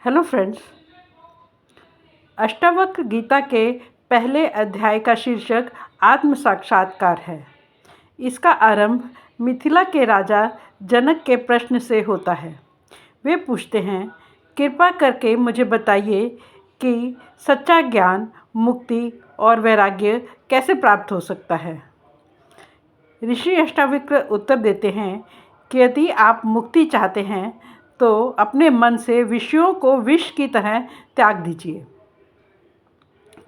Hello friends. Ashtavakra Gita के पहले अध्याय का शीर्षक आत्म साक्षात्कार है। इसका आरंभ मिथिला के राजा जनक के प्रश्न से होता है। वे पूछते हैं, कृपा करके मुझे बताइए कि सच्चा ज्ञान, मुक्ति और वैराग्य कैसे प्राप्त हो सकता है। ऋषि अष्टावक्र उत्तर देते हैं कि यदि आप मुक्ति चाहते हैं तो अपने मन से विषयों को विष की तरह त्याग दीजिए।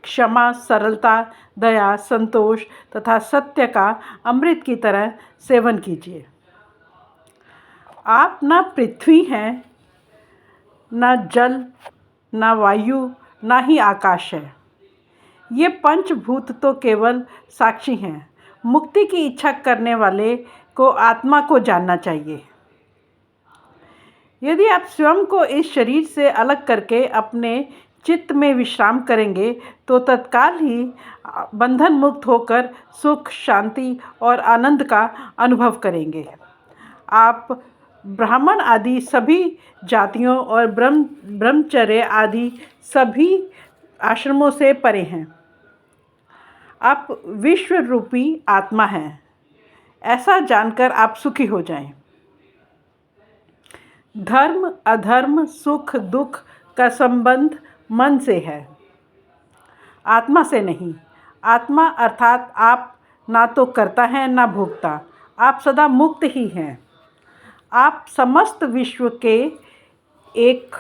क्षमा, सरलता, दया, संतोष तथा सत्य का अमृत की तरह सेवन कीजिए। आप न पृथ्वी हैं, न जल, न वायु, न ही आकाश है। ये पंचभूत तो केवल साक्षी हैं। मुक्ति की इच्छा करने वाले को आत्मा को जानना चाहिए। यदि आप स्वयं को इस शरीर से अलग करके अपने चित्त में विश्राम करेंगे तो तत्काल ही बंधन मुक्त होकर सुख, शांति और आनंद का अनुभव करेंगे। आप ब्राह्मण आदि सभी जातियों और ब्रह्मचर्य आदि सभी आश्रमों से परे हैं। आप विश्व रूपी आत्मा हैं। ऐसा जानकर आप सुखी हो जाएं। धर्म अधर्म, सुख दुख का संबंध मन से है, आत्मा से नहीं। आत्मा अर्थात आप ना तो करता है ना भोगता। आप सदा मुक्त ही हैं। आप समस्त विश्व के एक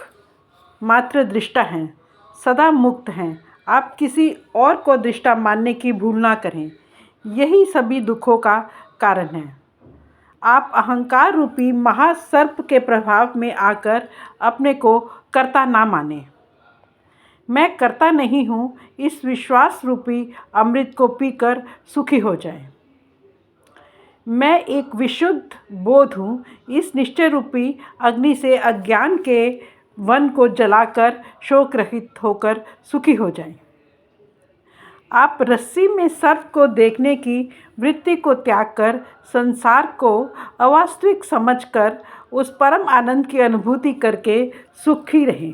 मात्र दृष्टा हैं, सदा मुक्त हैं। आप किसी और को दृष्टा मानने की भूल ना करें। यही सभी दुखों का कारण है। आप अहंकार रूपी महासर्प के प्रभाव में आकर अपने को कर्ता ना माने। मैं कर्ता नहीं हूँ, इस विश्वास रूपी अमृत को पीकर सुखी हो जाएं। मैं एक विशुद्ध बोध हूँ, इस निश्चय रूपी अग्नि से अज्ञान के वन को जलाकर शोक रहित होकर सुखी हो जाएं। आप रस्सी में सर्प को देखने की वृत्ति को त्याग कर संसार को अवास्तविक समझकर उस परम आनंद की अनुभूति करके सुखी रहें।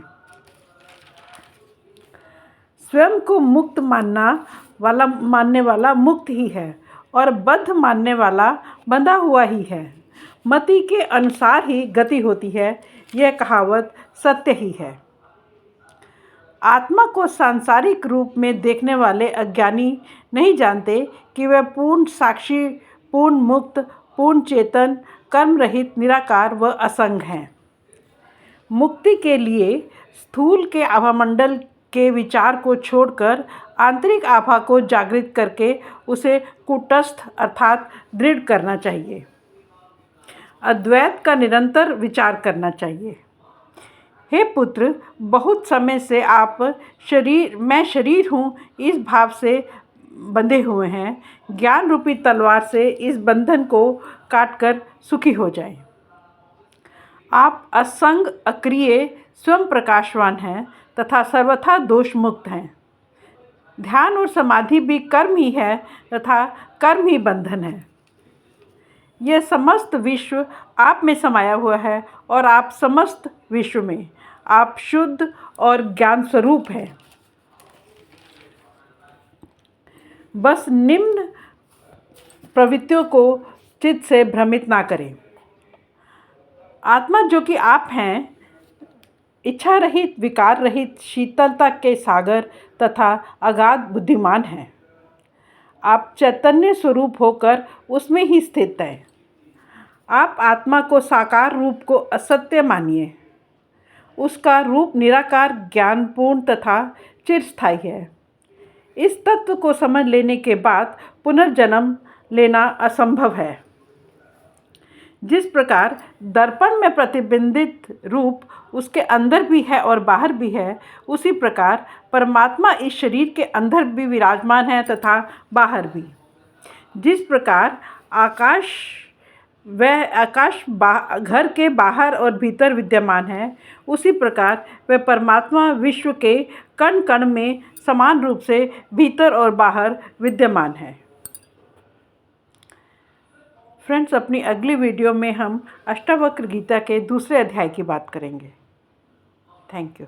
स्वयं को मुक्त मानने वाला मुक्त ही है और बद्ध मानने वाला बंधा हुआ ही है। मति के अनुसार ही गति होती है, यह कहावत सत्य ही है। आत्मा को सांसारिक रूप में देखने वाले अज्ञानी नहीं जानते कि वह पूर्ण साक्षी, पूर्ण मुक्त, पूर्ण चेतन, कर्म रहित, निराकार व असंग हैं। मुक्ति के लिए स्थूल के आभामंडल के विचार को छोड़कर आंतरिक आभा को जागृत करके उसे कूटस्थ अर्थात दृढ़ करना चाहिए। अद्वैत का निरंतर विचार करना चाहिए। हे पुत्र, बहुत समय से आप मैं शरीर हूँ इस भाव से बंधे हुए हैं। ज्ञान रूपी तलवार से इस बंधन को काटकर सुखी हो जाएं। आप असंग, अक्रिय, स्वयं प्रकाशवान हैं तथा सर्वथा दोष मुक्त हैं। ध्यान और समाधि भी कर्म ही है तथा कर्म ही बंधन है। यह समस्त विश्व आप में समाया हुआ है और आप समस्त विश्व में। आप शुद्ध और ज्ञान स्वरूप हैं। बस निम्न प्रवृत्तियों को चित्त से भ्रमित ना करें। आत्मा जो कि आप हैं, इच्छा रहित, विकार रहित, शीतलता के सागर तथा अगाध बुद्धिमान हैं। आप चैतन्य स्वरूप होकर उसमें ही स्थित हैं। आप आत्मा को साकार रूप को असत्य मानिए। उसका रूप निराकार, ज्ञानपूर्ण तथा चिरस्थायी है। इस तत्व को समझ लेने के बाद पुनर्जन्म लेना असंभव है। जिस प्रकार दर्पण में प्रतिबिंबित रूप उसके अंदर भी है और बाहर भी है, उसी प्रकार परमात्मा इस शरीर के अंदर भी विराजमान है तथा बाहर भी। जिस प्रकार आकाश घर के बाहर और भीतर विद्यमान है, उसी प्रकार वह परमात्मा विश्व के कण कण में समान रूप से भीतर और बाहर विद्यमान है। फ्रेंड्स, अपनी अगली वीडियो में हम अष्टावक्र गीता के दूसरे अध्याय की बात करेंगे। Thank you.